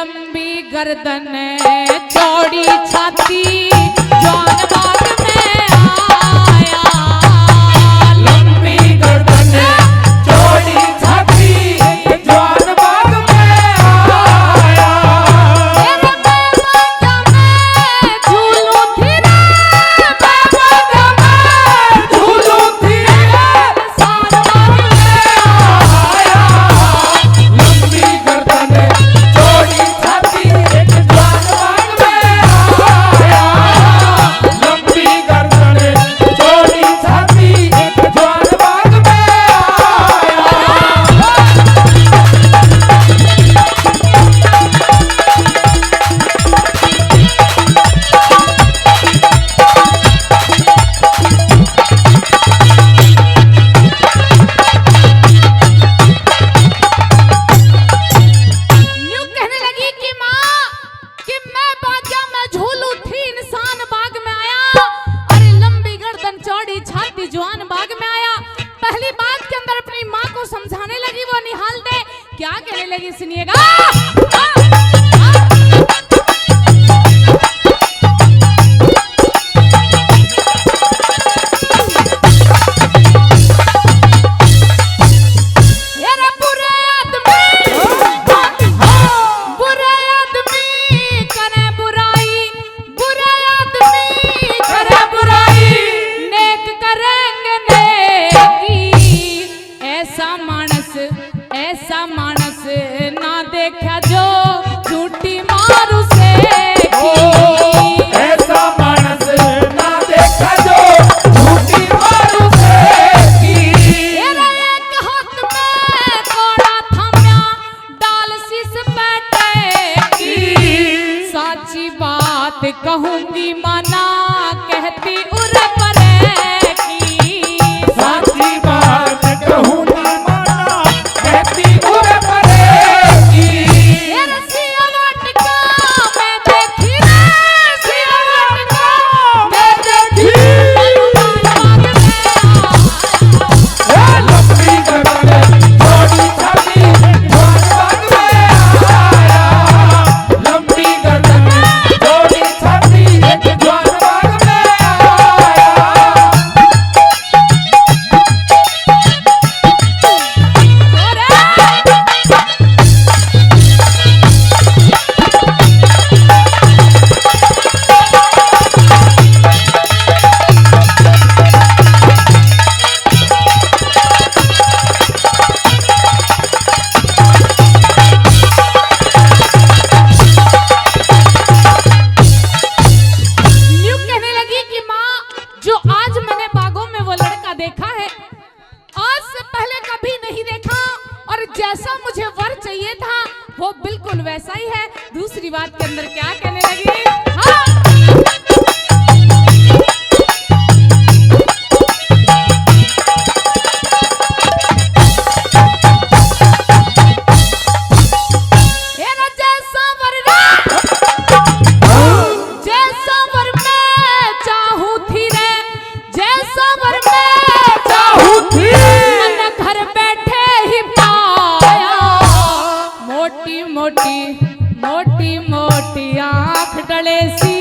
लंबी गर्दन चौड़ी छाती जवान बाग में आया। लंबी गर्दन चौड़ी छाती जवान बाग में आया। तेरे मैं बाजा में झूलूं थी रे, मैं बाजा में झूलूं थी साल बाग में आया। लंबी गर्दन चौड़ी छाती जवान बाग में आया। लंबी गर्दन चौड़ी छाती जवान बाग में आया। न्यू कहने लगी कि माँ कि मैं बाजा में झूलूं थी इंसान बाग में आया। अरे लंबी गर्दन चौड़ी छाती जवान बाग में आया। पहली बात के अंदर अपनी माँ को समझाने लगी, वो निहाल दे क्या कहने लगी सुनिएगा। तेरे बुरे आदमी करे बुराई, बुरे आदमी करे बुराई, नेक करेंगे नेकी। ऐसा मानस ना देखा जो झूठी मारू से की। ऐसा मानस ना देखा जो झूठी मारू से की। तेरे एक हाथ में कोड़ा थाम्या डाल शीश बैठे की। साची बात कहूंगी माना कहती उरे परे की। साची बात कहूंगी माना कहती उरे परे की। तेरे सिया वाटिका मैं देखी रे, सिया वाटिका मैं देखी जवान बाग में आया। लंबी गर्दन चौड़ी छाती जवान बाग में आया। लंबी गर्दन चौड़ी छाती जवान बाग में आया। न्यू कहने लगी कि माँ जो आज मैंने बागों में वो लड़का देखा है आज से पहले कभी नहीं देखा, और जैसा मुझे वर चाहिए था वो बिल्कुल वैसा ही है। दूसरी बात के अंदर क्या कहने लगी, हाँ तेरा जैसा वर जैसा वर मैं चाहूं थी रे, जैसा वर मैं चाहूं थी मैंने घर बैठे ही पाया। मोटी मोटी आंख डले सी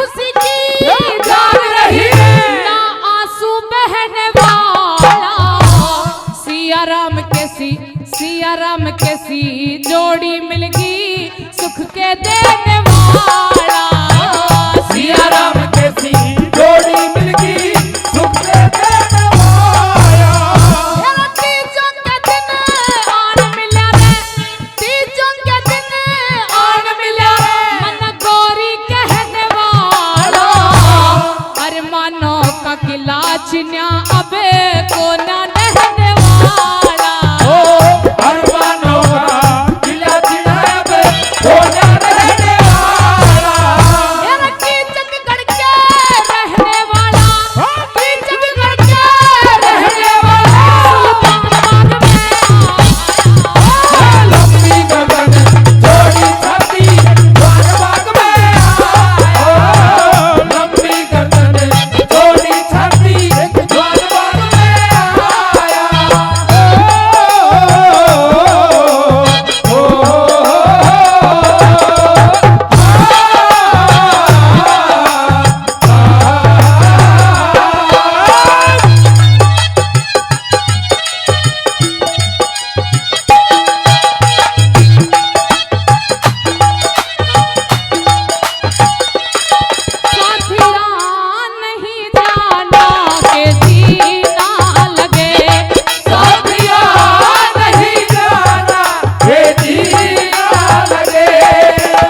खुशी की जाग रही ना आंसू बहने वाला। सिया राम के सी जोड़ी मिलगी सुख के देने वाला। सिया राम के सी जोड़ी मिलगी सुख के देने वाला। तीजों के दिन आन मिला रे, तीजों के दिन आन मिला रे, मन गौरी कहने वाला। अरे मानो का किला चिन्या अबे को ना रहने वाला। अरमानों का किला चिनाब होना रहने वाला। यार कीचक के रहने वाला, कीचक के रहने वाला। सुल्तान बाग में आया, लंबी गर्दन जोड़ी छाती जवान बाग में आया। लंबी गर्दन जोड़ी छाती जवान बाग में आया। साथिया नहीं जाना के जीना लगे, साथिया नहीं जाना ये जीना लगे।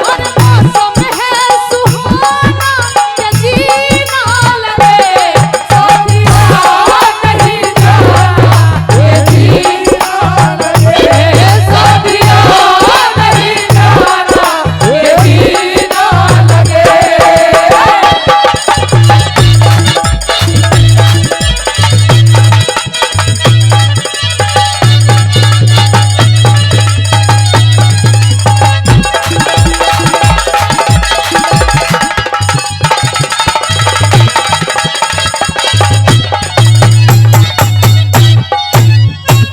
और मौसम है सुहाना के जीना लगे। साथिया नहीं जाना ये जीना लगे। साथिया नहीं जाना ये जीना लगे।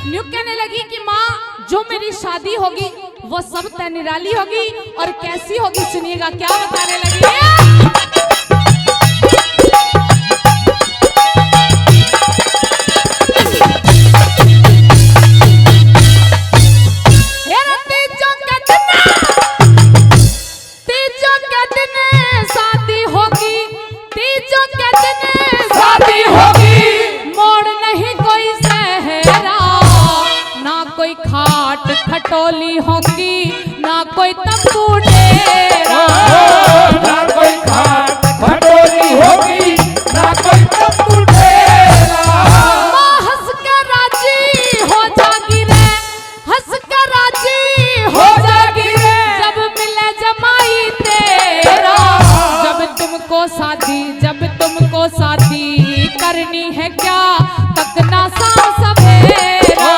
न्यू कहने लगी कि माँ जो मेरी शादी होगी वो सब तय निराली होगी। और कैसी होगी सुनिएगा क्या बताने लगी। तीजों के दिन शादी होगी, तीजों के दिन शादी होगी मोड़ नहीं कोई सहरा, ना कोई खाट खटोली होगी, ना कोई तंबू डेरा। ना कोई खाट खटोली होगी ना कोई तंबू डेरा। माँ हंस कर राजी हो जागी रे, हंस कर राजी हो जागी रे, जब मिले जमाई तेरा। जब तुमको शादी करनी है क्या तकना सा सवेरा।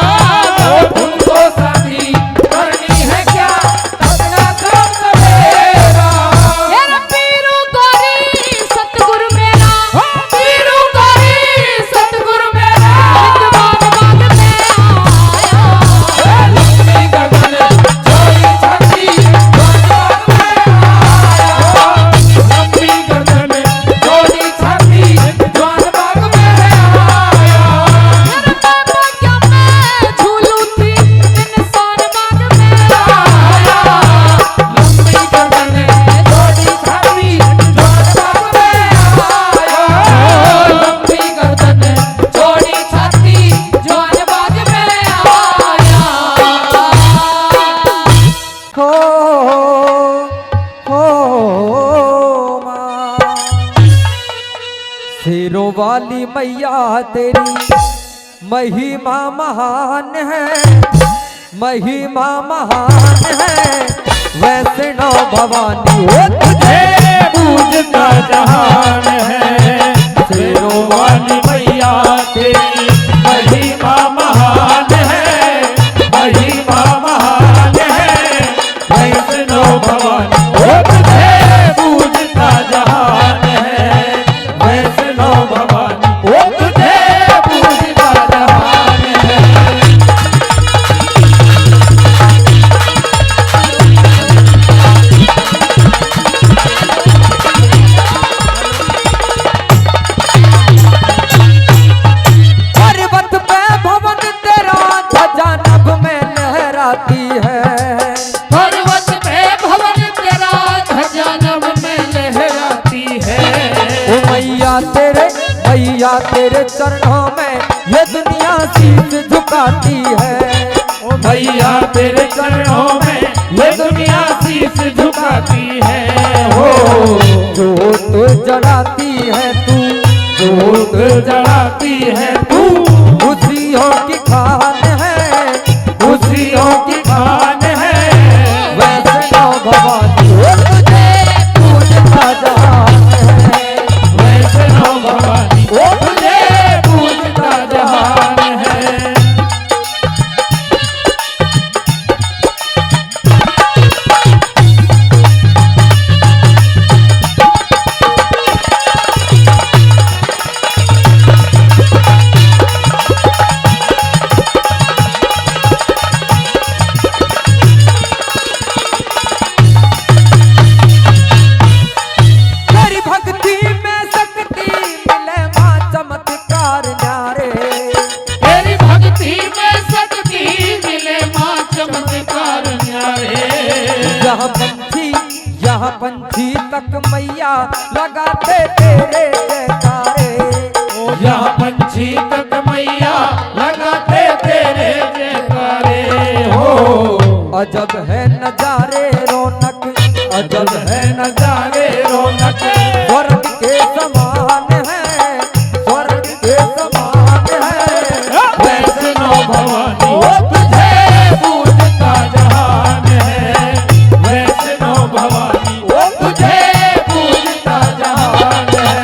तुमको शादी करनी है क्या अपना काम सवेरा। मेरा पीरू गौरी सतगुरु मेरा, पीरू गौरी सतगुरु मेरा। विद्वान बाग में आया। लंबी गर्दन जोड़ी छाती जवान बाग में आया। लंबी गर्दन जोड़ी छाती जवान बाग में आया। मेरा बाबा क्या मैं झूलू थी इंसान बाग में आया। लंबी गर्दन जोड़ी छाती जवान बाग में आया। लंबी गर्दन जोड़ी छाती जवान बाग में आया। हो माँ शेरों वाली मैया तेरी महिमा महान है, महिमा महान है। वैष्णो भवानी हो तुझे पूजता जहान है। शेरों वाली मैया तेरी महिमा महान है, महिमा महान है। वैष्णो भवानी हो तुझे पूजता जहान है। वैष्णो भवानी हो तुझे पूजता जहान है। मैया तेरे चरणों में ये दुनिया शीश झुकाती है। ओ मैया तेरे चरणों में ये दुनिया शीश झुकाती है। हो जोत जलाती है तू, जोत जलाती है तू, खुशियों की खान है, खुशियों की खान है। वैष्णो भवानी वो तुझे पूजता जहान है। वैष्णो भवानी वो तुझे पूजता जहान है। तेरी भक्ति में शक्ति मिले माँ चमत्कार न्यारे। तेरी भक्ति में शक्ति मिले माँ चमत्कार न्यारे। यहाँ पंछी तक मैया लगाते तेरे जयकारे। यहाँ पंछी तक मैया लगाते तेरे जयकारे। हो अजब है नजारे रौनक, अजब है नजारे रौनक, स्वर्ग के समान है, स्वर्ग के समान है। वैष्णो भवानी वो तुझे पूजता जहान है। वैष्णो भवानी वो तुझे पूजता जहान है।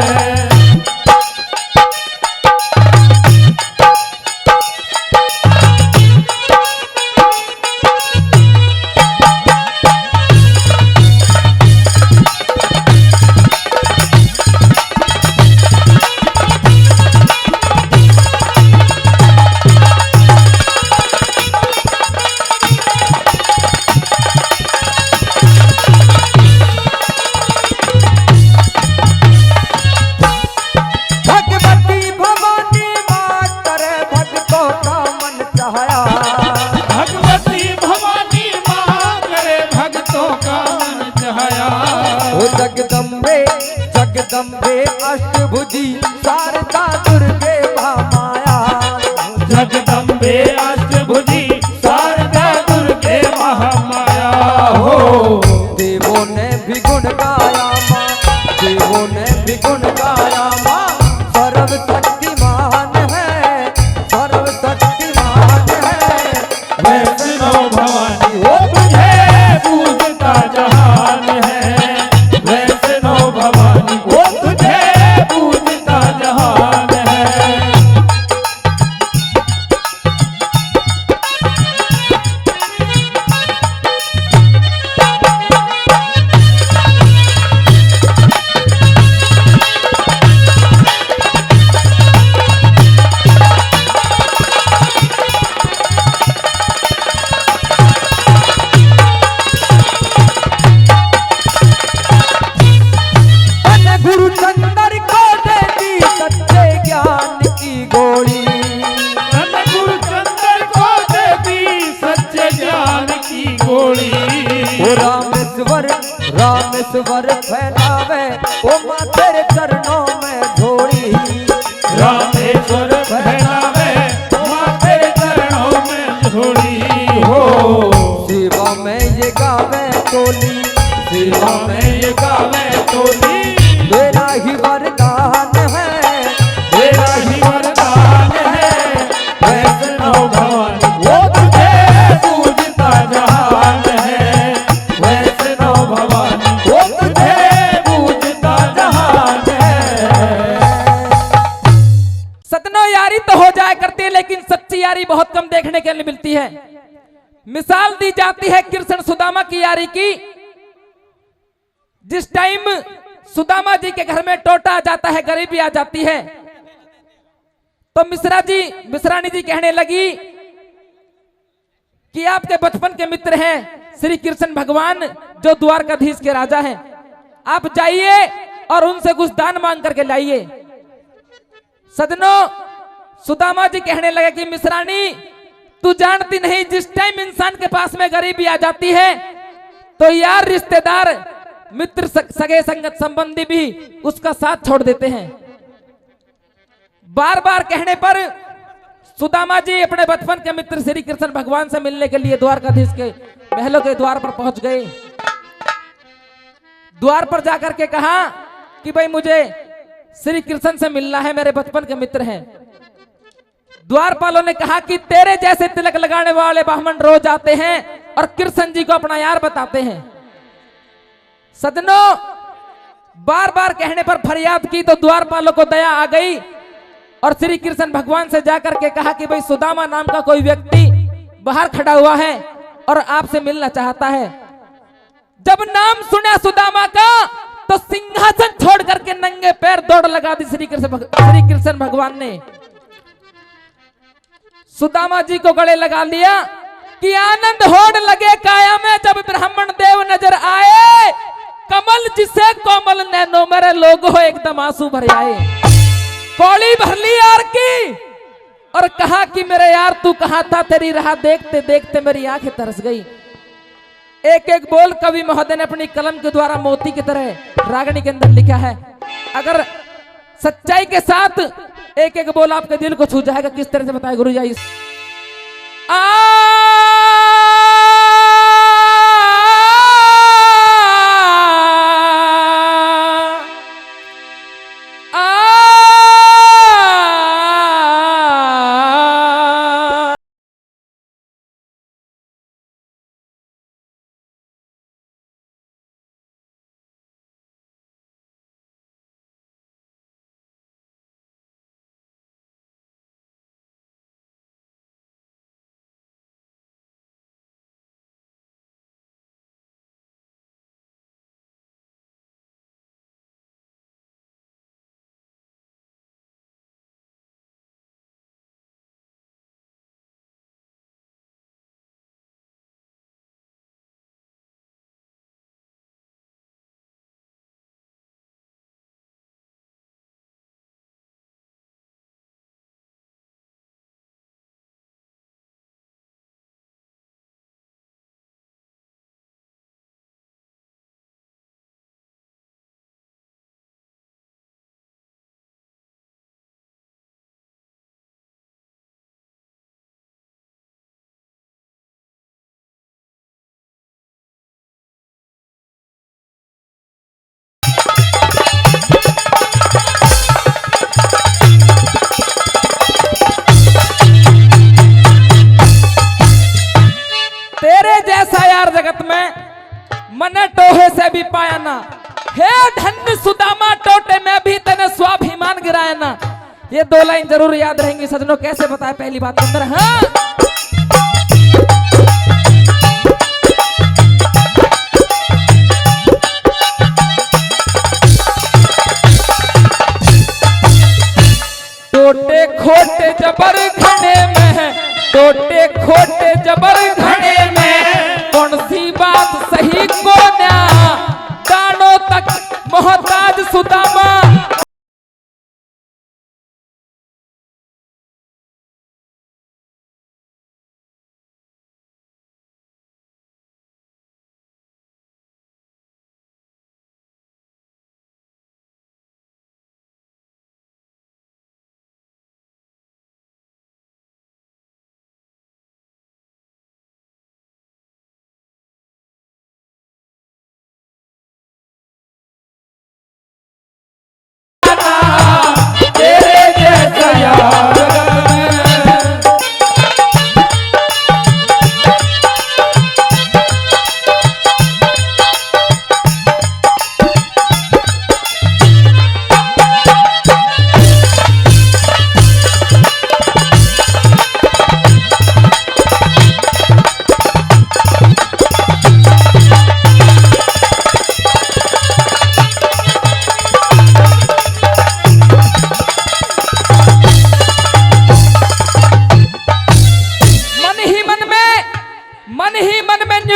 भगवती भवानी माँ करे भक्तों का मन चाहया। भगवती भवानी माँ करे भक्तों का मन चाहया। ओ जगदम्बे जगदम्बे अष्टभुजी शारदा दुर्गे महामाया। जगदम्बे अष्टभुजी शारदा दुर्गे महामाया। हो देवों ने भी गुण गाया माँ, देवों ने भी गुण गाया माँ। सर्वशक्तिमान है, सर्वशक्तिमान है। वैष्णो भवानी वो तुझे पूजता जहान है। वैष्णो भवानी वो तुझे पूजता जहान है। मन गुरु चंदर को दे दी सच्चे ज्ञान की गोली। धन गुरु चंद्र को दे दी सच्चे ज्ञान की गोली। ओ रामेश्वर रामेश्वर फैलावे ओ माँ तेरे चरणों में झोली। रामेश्वर फैलावे माँ तेरे चरणों में झोली। हो सेवा में ये गावे टोली, सेवा में ये गावे टोली। मेरा ही वरदान है, तेरा ही वरदान है। वैष्णो भवानी वो तुझे पूजता जहान है। वैष्णो भवानी वो तुझे पूजता जहान है। सतनो यारी तो हो जाया करती है, लेकिन सच्ची यारी बहुत कम देखने के लिए मिलती है। मिसाल दी जाती है कृष्ण सुदामा की यारी की। जिस टाइम सुदामा जी के घर में टोटा आ जाता है, गरीबी आ जाती है, तो मिश्रानी जी कहने लगी कि आपके बचपन के मित्र हैं श्री कृष्ण भगवान, जो द्वारकाधीश के राजा हैं। आप जाइए और उनसे कुछ दान मांग करके लाइए। सदनों, सुदामा जी कहने लगे कि मिश्रानी, तू जानती नहीं, जिस टाइम इंसान के पास में गरीबी आ जाती है तो यार, रिश्तेदार, मित्र, सगे संगत संबंधी भी उसका साथ छोड़ देते हैं। बार बार कहने पर सुदामा जी अपने बचपन के मित्र श्री कृष्ण भगवान से मिलने के लिए द्वारकाधीश के महलों के द्वार पर पहुंच गए। द्वार पर जाकर के कहा कि भाई मुझे श्री कृष्ण से मिलना है, मेरे बचपन के मित्र हैं। द्वारपालों ने कहा कि तेरे जैसे तिलक लगाने वाले ब्राह्मण रोज आते हैं और कृष्ण जी को अपना यार बताते हैं। सदनों, बार बार कहने पर फरियाद की तो द्वारपालों को दया आ गई और श्री कृष्ण भगवान से जाकर के कहा कि भाई सुदामा नाम का कोई व्यक्ति बाहर खड़ा हुआ है और आपसे मिलना चाहता है। जब नाम सुना सुदामा का तो सिंहासन छोड़ करके नंगे पैर दौड़ लगा दी श्री कृष्ण भगवान ने। सुदामा जी को गले लगा लिया कि आनंद होड़ लगे काया में जब ब्राह्मण देव नजर आए, कमल जिसे कोमल नैनो मेरे लोग हो एकदम आंसू भर आए। कौड़ी भर ली यार की और कहा कि मेरे यार तू कहां था, तेरी राह देखते देखते मेरी आंखें तरस गई। एक एक बोल कवि महोदय ने अपनी कलम के द्वारा मोती की तरह रागनी के अंदर लिखा है। अगर सच्चाई के साथ एक एक बोल आपके दिल को छू जाएगा। किस तरह से बताए गुरु जी? जगत में मन टोहे से भी पाया ना, हे धन्य सुदामा टोटे में भी तेने स्वाभिमान गिराया ना। ये दो लाइन जरूर याद रहेंगी सजनों। कैसे बताए पहली बात अंदर, हाँ टोटे खोटे जबर घने में है, टोटे खोटे जबर घने में कौन सी बात सही को ना, कानों तक मोहताज सुदामा।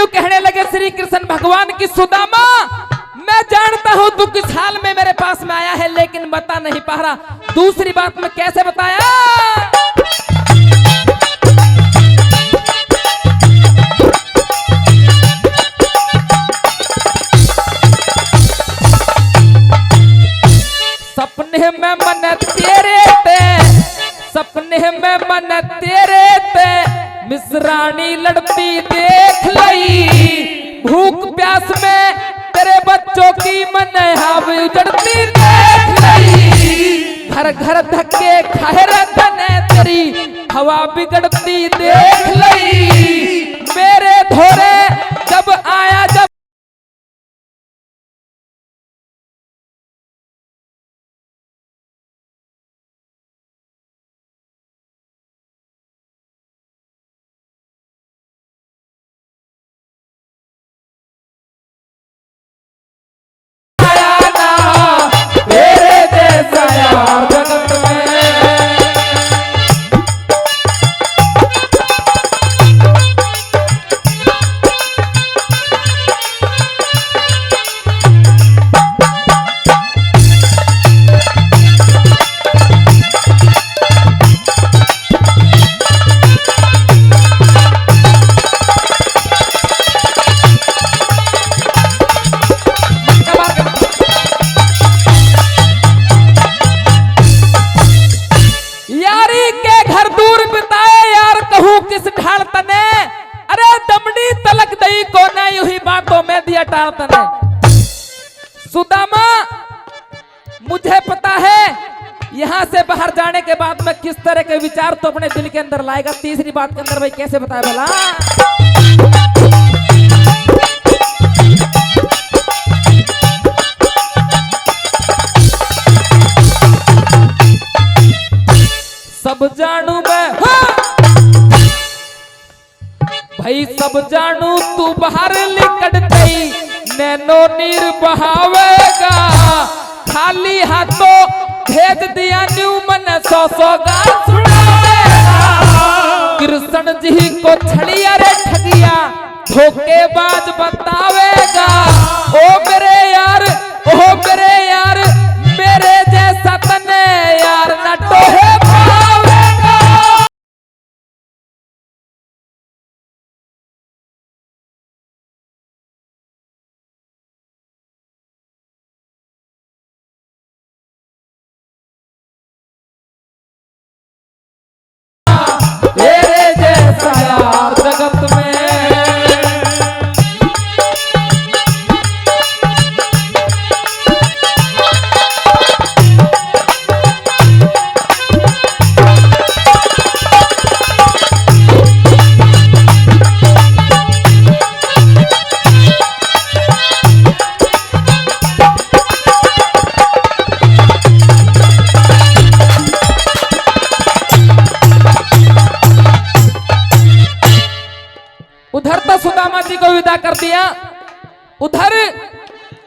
कहने लगे श्री कृष्ण भगवान की, सुदामा मैं जानता हूं तू किस हाल में मेरे पास में आया है, लेकिन बता नहीं पा रहा। दूसरी बात मैं कैसे बताया? सपने में मन तेरे ते, सपने में मन तेरे ते मिसरानी लड़ती देख लई। भूख प्यास में तेरे बच्चों की मन हावी उजड़ती देख लई। घर घर धक्के खाए रतने तेरी हवा बिगड़ती देख लई। मेरे धोरे जब आया जब सुदामा, मुझे पता है यहाँ से बाहर जाने के बाद में किस तरह के विचार तो अपने दिल के अंदर लाएगा। तीसरी बात के अंदर भाई कैसे बताया भला? सब जानू मैं भाई, सब जानू तू बाहर निकट गई, नैनो नीर बहावेगा। खाली हाथों भेज दिया न्यू मन 100 गाल सुनावेगा। कृष्ण जी को छड़िया रे ठगिया धोखेबाज बतावेगा। ओ मेरे यार, ओ मेरे यार, मेरे जैसा तने यार न टोहे पावेगा। जगत में उधर तो सुदामा जी को विदा कर दिया, उधर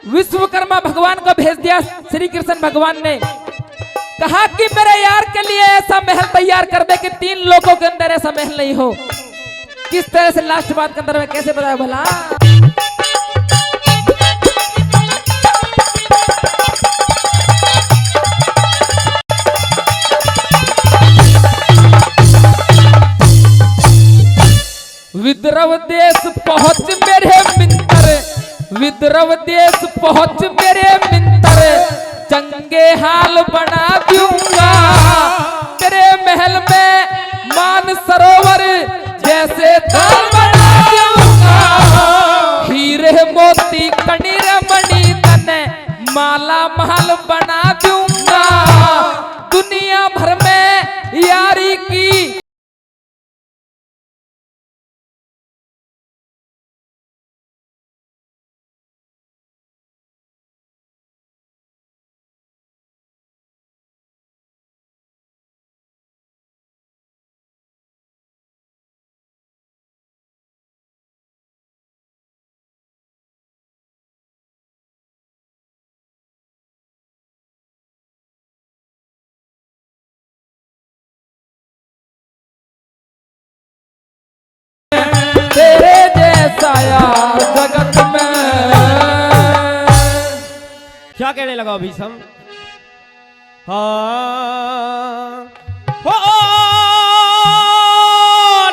विश्वकर्मा भगवान को भेज दिया। श्री कृष्ण भगवान ने कहा कि मेरे यार के लिए ऐसा महल तैयार कर दे कि 3 लोगों के अंदर ऐसा महल नहीं हो। किस तरह से लास्ट बात के अंदर में कैसे बताया भला? विद्रव देश पहुंच मेरे मित्र, विद्रव देश पहुंच मेरे मित्र, चंगे हाल बना दूंगा। तेरे महल में मान सरोवर जैसे ताल बना दूंगा। हीरे मोती कणिर मणि तने माला महल बना दूंगा। दुनिया भर में यारी की तेरे जैसा यार जगत में। क्या कहने लगा भीष्म? हाँ हो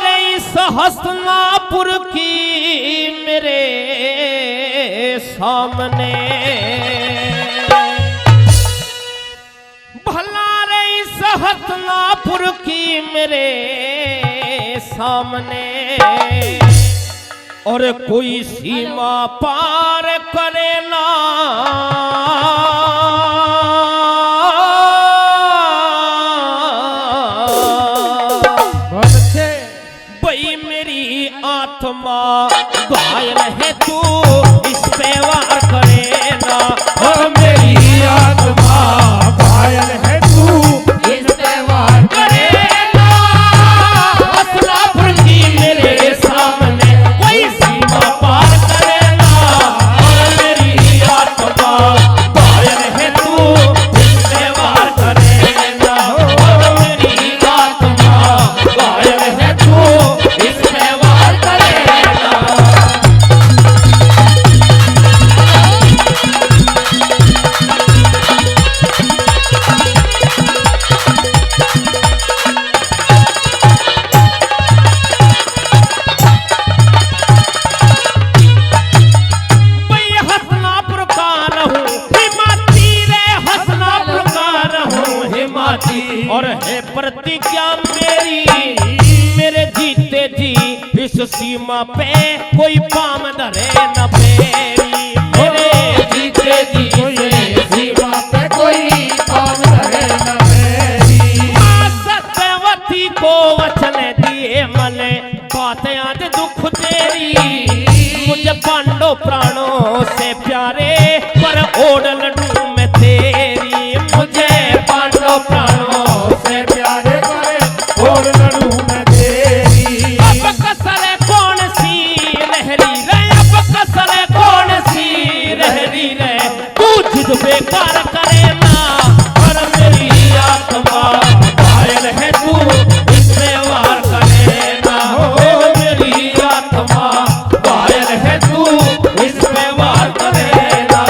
रे इस हस्तिनापुर की मेरे सामने हसनापुर की मेरे सामने और कोई सीमा पार करे ना, बहुत अच्छे। भाई मेरी आत्मा घायल है तू इस पे वार करे ना, और मेरी आत्मा घायल है तू इस पे वार करे ना। हसनापुर की मेरे सामने कोई सीमा पार करे ना, और मेरी आत्मा घायल है तू इस पे वार करे ना, और मेरी आत्मा घायल है तू इस पे वार करे ना। भाई हसनापुर का रहूं हिमाती रे, हसनापुर का रहूं हिमाती, और है प्रतिज्ञा मेरी मेरे जीते जी इस सीमा पे कोई पाम धरे न फेरी, मेरे जीते जी इस सीमा पे कोई काम करे न मेरी। मां सत्यवती को वचन दिए मने बात आज दुख तेरी, मुझे पांडव प्राणों से प्यारे पर ओढ़ लड्डू में तेरी, मुझे पांडव प्राणों से प्यारे करे और लड़ू मैं तेरी। अब कसर कौन सी लहरी रे, अब कसर कौन सी लहरी रे, तू जिद बेकार करे ना, और मेरी आत्मा घायल है तू इस पे वार करे ना, और मेरी आत्मा घायल है तू इस पे वार करे ना।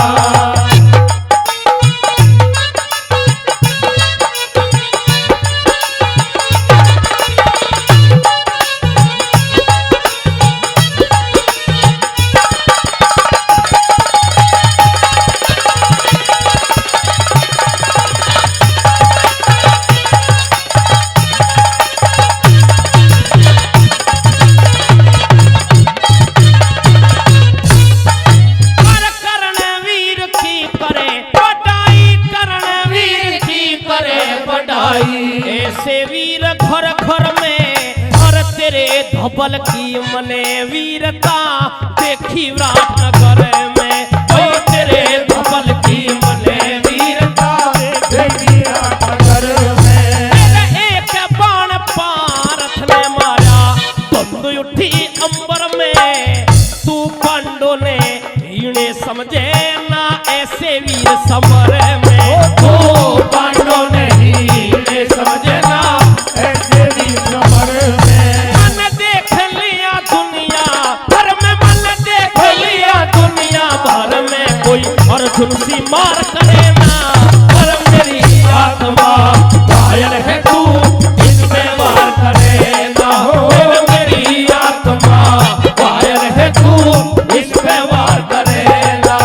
कर करण वीर की करे बड़ाई, करण वीर की करे बड़ाई, ऐसे वीर घर घर में, और तेरे धबल की मने वीरता देखी विराटनगर में, और तेरे धबल की मने वीरता देखी रातनगर में। तेरे एक बाण पारथ ने मारा धुंध उठी अंबर में, तू पांडव ने इन्हें समझे ना ऐसे वीर समर में, तू पांडव ने इन्हें समझे ना ऐसे भी कमर में। मन देख लिया दुनिया भर में, मन देख लिया दुनिया भर में, कोई अर्जुन सी मार करे ना, और मेरी आत्मा घायल है तू इस पे वार करे ना, और मेरी आत्मा घायल है तू इस पे वार करे ना।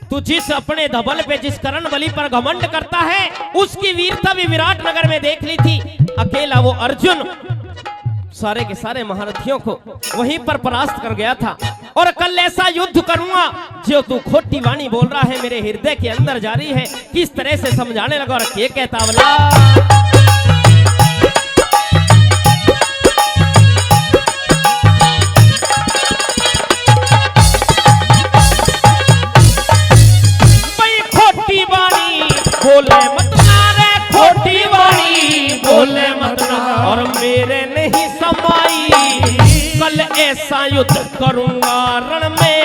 तू जिस अपने धबल पे जिस करण बलि पर घमंड करता है उसकी वीरता भी विराट नगर में देख ली थी। अकेला वो अर्जुन सारे के सारे महारथियों को वहीं पर परास्त कर गया था। और कल ऐसा युद्ध करूंगा जो तू खोटी वाणी बोल रहा है मेरे हृदय के अंदर जारी है। किस तरह से समझाने लगा और के कहता बोला बोले मत ना रे खोटी वाणी बोले मत ना और मेरे नहीं समाई। कल ऐसा युद्ध करूंगा रण में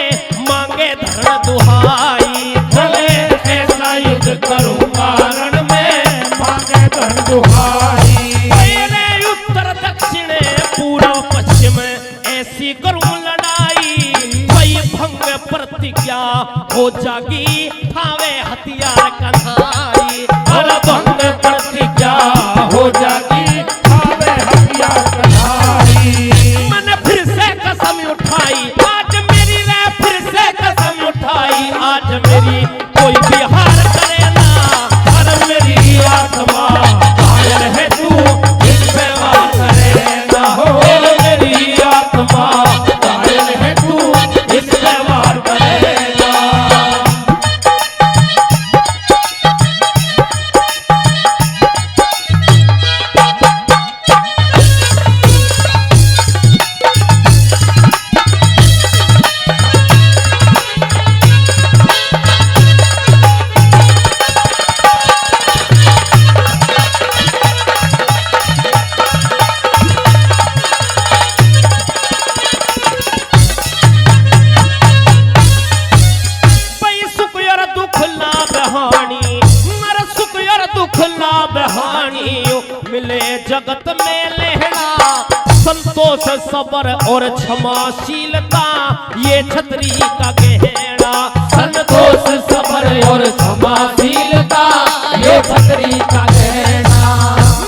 मांगे धरण दुहाई। भले ऐसा युद्ध करूंगा रण में मांगे धरण दुहाई। मेरे उत्तर दक्षिण पूर्व पश्चिम ऐसी करूं लड़ाई। भई भंग प्रतिज्ञा हो जागी ठावे हथियार कन्हाई। हर भंग प्रतिज्ञा हो जागी ठावे हथियार कन्हाई। मैंने फिर से कसम उठाई आज मेरी रे फिर से कसम उठाई आज मेरी कोई भी हार करे ना। हर मेरी आत्मा घायल है तू इस पे वार करे ना। हो मेरी आत्मा घायल है तू इस पे वार करे ना। मिले जगत में लेहड़ा संतोष सबर और क्षमाशीलता ये छतरी का गहना। संतोष सबर और क्षमाशीलता ये छतरी का गहना।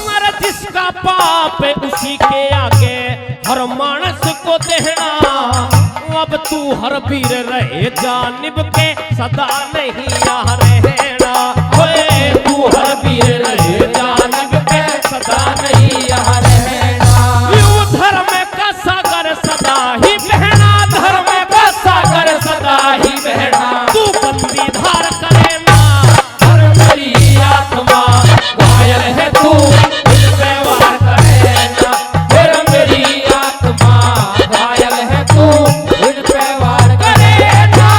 मर जिसका पाप है उसी के आगे हर मानस को देना। अब तू हर वीर रहे जानिब के सदा नहीं यहाँ रहना। होए तू हर वीर रहे जानिब के सदा नहीं यहाँ रहना। यूं धर्म का सागर सदा ही बहना। धर्म का सागर सदा ही बहना। तू बंदी धार करे ना। हर मेरी आत्मा घायल है तू इस पे वार करे ना। हर मेरी आत्मा घायल है तू इस पे वार करे ना।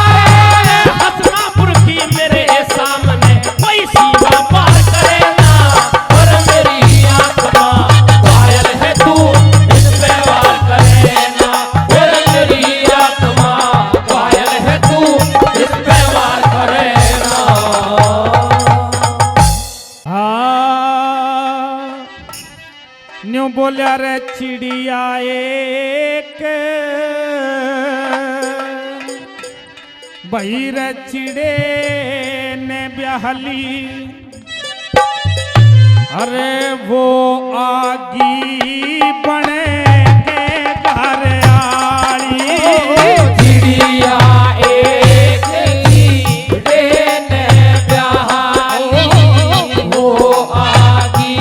हसनापुर की मेरे सामने कोई सीमा पार करे ना। हर मेरी आत्मा घायल है तू इस पे वार करे ना। हर मेरी आत्मा घायल है तू इस पे वार करे ना। न्यू बोलिया रे चिड़िया एक बही रे चिड़े ने ब्याहली। अरे वो आगी बने के घर आली। चिड़िया एक चिड़े ने ब्याहली। वो आगी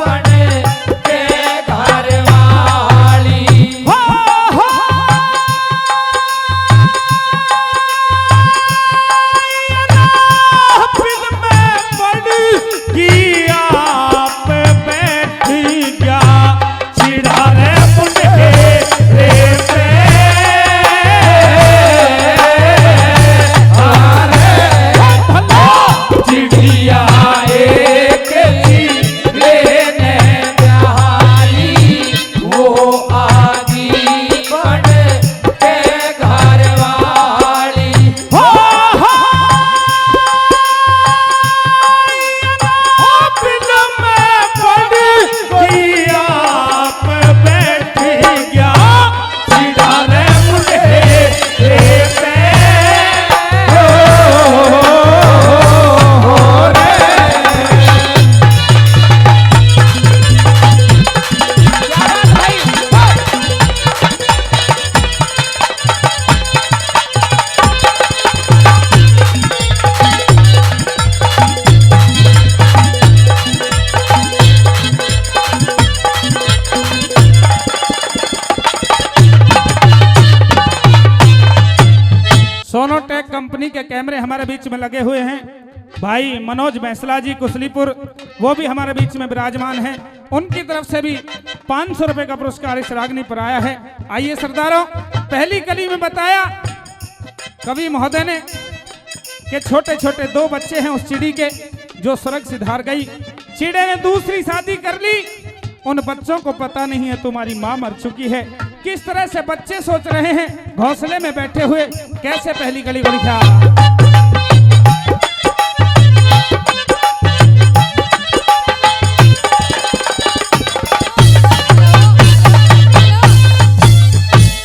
बन के घर वाली। हो फिर में पड़ी कि आप बैठी क्या चिढ़ा रे मुझे रे पे। चिड़िया एक चिड़े ने ब्याहली। वो आगी बन के घर वाली। फिर में पड़ी कि आप बैठी क्या चिढ़ा रे मुझे रे पे। सोनोटेक कंपनी के कैमरे हमारे बीच में लगे हुए हैं। भाई मनोज बैंसला जी कुसलीपुर वो भी हमारे बीच में विराजमान हैं। उनकी तरफ से भी 500 रुपए का पुरस्कार इस रागनी पर आया है। आइए सरदारों, पहली कली में बताया कवि महोदय ने कि छोटे छोटे 2 बच्चे हैं उस चिड़ी के जो स्वर्ग सिधार गई। चिड़े ने दूसरी शादी कर ली। उन बच्चों को पता नहीं है तुम्हारी माँ मर चुकी है। किस तरह से बच्चे सोच रहे हैं घोंसले में बैठे हुए कैसे पहली कली को लिखा।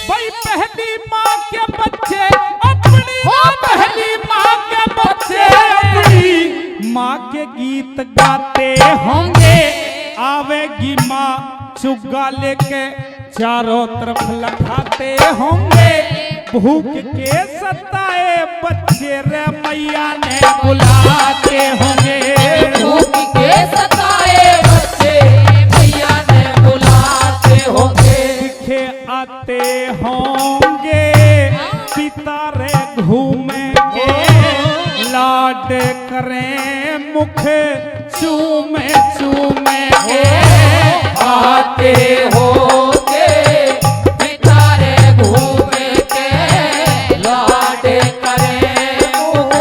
भाई पहली माँ के बच्चे अपनी पहली माँ के बच्चे अपनी माँ के गीत गाते होंगे। आवेगी माँ चुग्गा लेके चारों तरफ लखाते होंगे। भूख के सताए बच्चे रे मैया ने बुलाते होंगे। भूख के सताए बच्चे मैया ने बुलाते होंगे। दिखे आते होंगे पिता रे घूमेंगे। लाड करें मुख चूमे चूमेंगे। आते होंगे पितारे घूमे के लाड करे मुख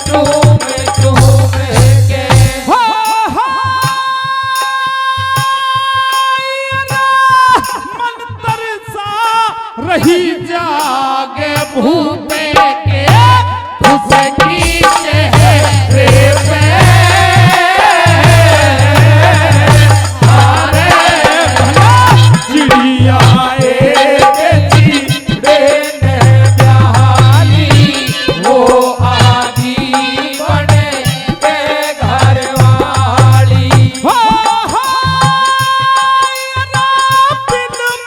चूम चूम के। मन तरसा रही जागे भूपे के उसकी चेहरे पे चिड़िया वो आदि बने के घर वाली।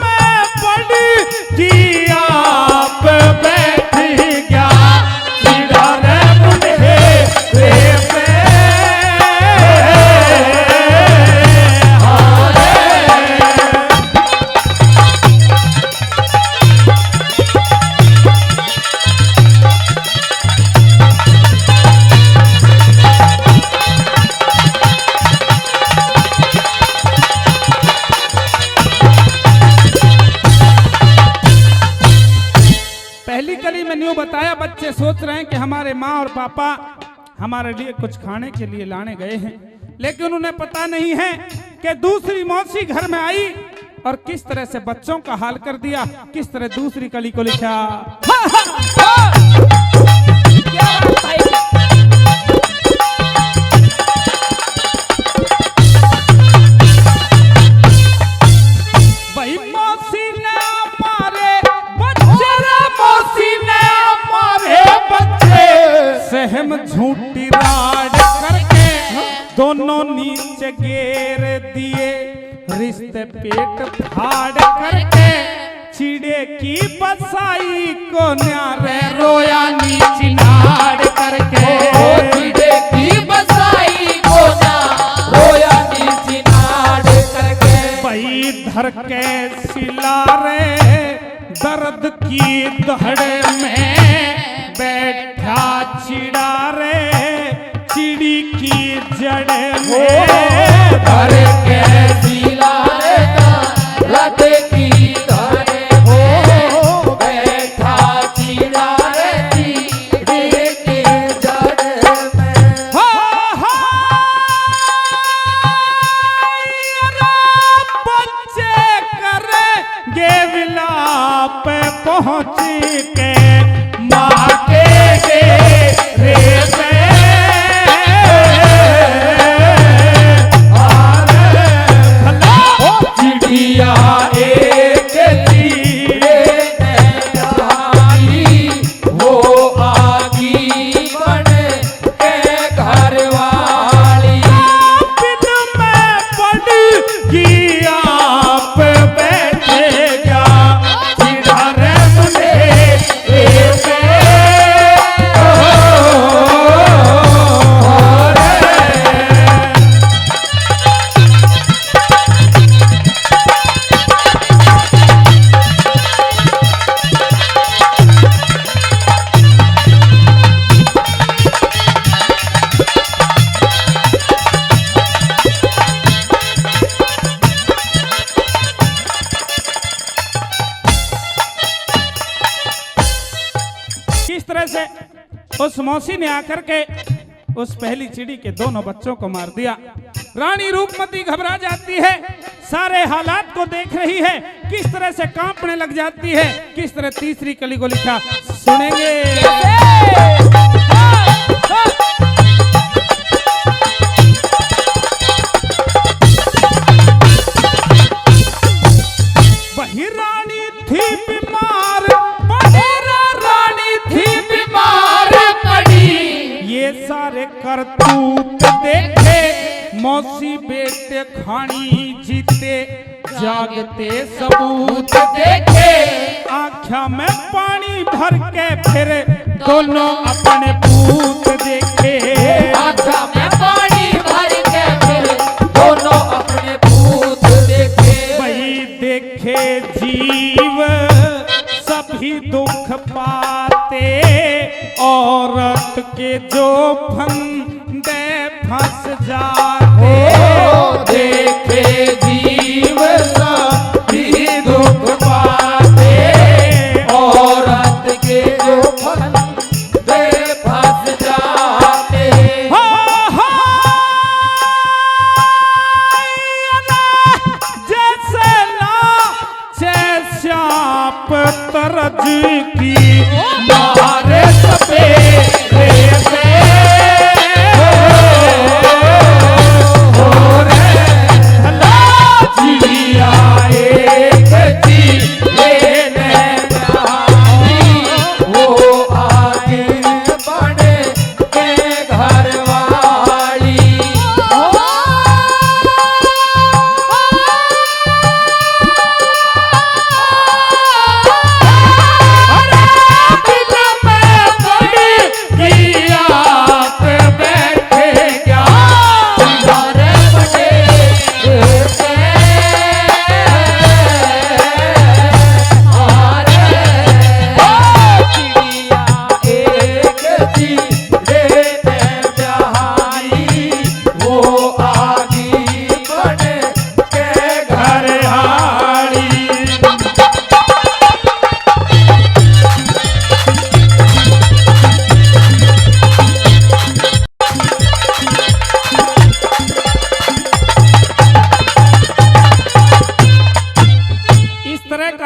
में पड़ी कि आप बैठ गया चिड़ा रे मुझे रे पे। पहली कली में न्यू बताया बच्चे सोच रहे हैं कि हमारे माँ और पापा हमारे लिए कुछ खाने के लिए लाने गए हैं, लेकिन उन्हें पता नहीं है कि दूसरी मौसी घर में आई और किस तरह से बच्चों का हाल कर दिया। किस तरह दूसरी कली को लिखा। क्या बात भाई। भाई मौसी ने मारे बच्चे रे मौसी ने मारे बच्चे। सहम झूठी राड करके दोनों नीचे गिर दिए। रिश्ते पेट फाड़ करके चिड़े की बसाई को न्यारे रोया नीची नाड़ करके। चिड़े की बसाई को ना रोया नीची नाड़ करके। भाई धर के सिला रे दर्द की दहड़े में बैठा चिड़ा रे चिड़ी की जड़ में। घर के सिला रे रत की धरे हो बैठा चिड़ा रे चिड़ी की जड़ में। बच्चे करेंगे विलाप पहुँच के माँ के रे पे। चिड़िया एक चिड़े ने डाली वो आगी बने के घर वाली। बिन में पड़ी कि आप बैठेगा चिड़ा रे मुझे पे। किस तरह से उस मौसी ने आकर के उस पहली चिड़ी के दोनों बच्चों को मार दिया। रानी रूपमती घबरा जाती है, सारे हालात को देख रही है, किस तरह से कांपने लग जाती है, किस तरह तीसरी कली को लिखा सुनेंगे। वही रानी थी बीमार, रानी थी बीमार पड़ी, ये सारे करतूत देखे, मौसी बेटे खानी जीते, जागते सबूत देखे, आँखा में पानी भर के फिर दोनों अपने पूत देखे, आँखा में पानी भर के फिर दोनों अपने पूत देखे। वही देखे जीव सभी दुख पाते, औरत के जो फंदे फंस जाते, देखे जीव सभी दुख पाते, औरत के जो फंदे फंस जाते। जैसे नाचे श्याप तरज की मारे सपेरे से चिड़िया एक लेने आई, वो आगे बढ़े के घर वाली।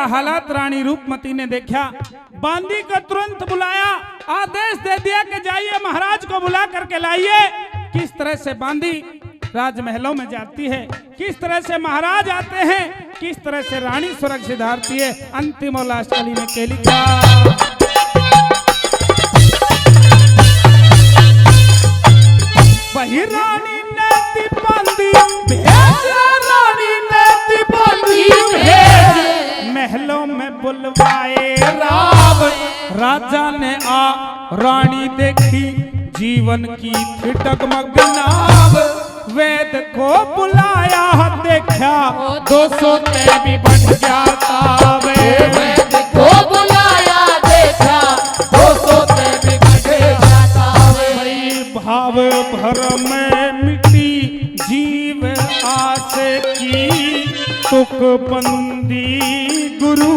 हालात रानी रूपमती ने देखा, बांदी को तुरंत बुलाया, आदेश दे दिया कि जाइए महाराज को बुला करके लाइए। किस तरह से बांदी राजमहलों में जाती है, किस तरह से महाराज आते हैं, किस तरह से रानी स्वर्ग सिधारती है। अंतिम और लास्ट कली में क्या लिखा, वही रानी ने दी बांदी भेज, रानी ने दी बांदी भेज, महलों में बुलवाए राव, राजा ने आ रानी देखी, जीवन की थी डगमग नाव, वेद को बुलाया देखा, 200 ते भी बढ़ जाता वे, वेद को बुलाया देखा, 200 ते भी बढ़ जाता वे। भाव भर में मिटी जीव आस की, तुक बंदी गुरु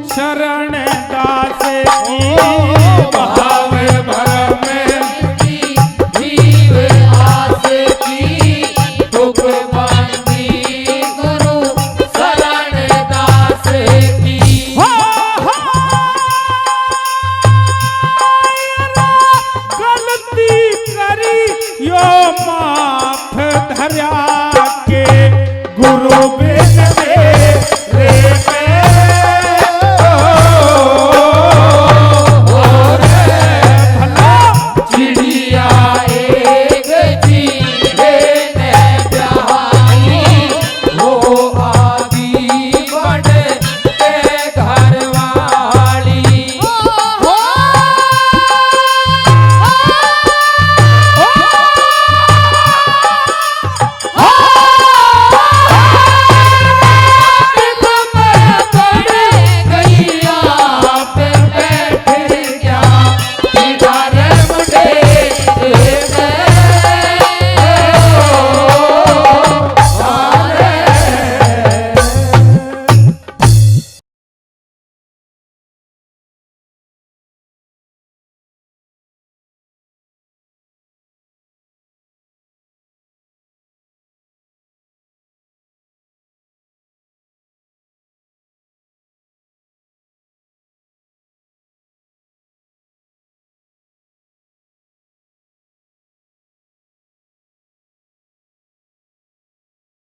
शरण दास की।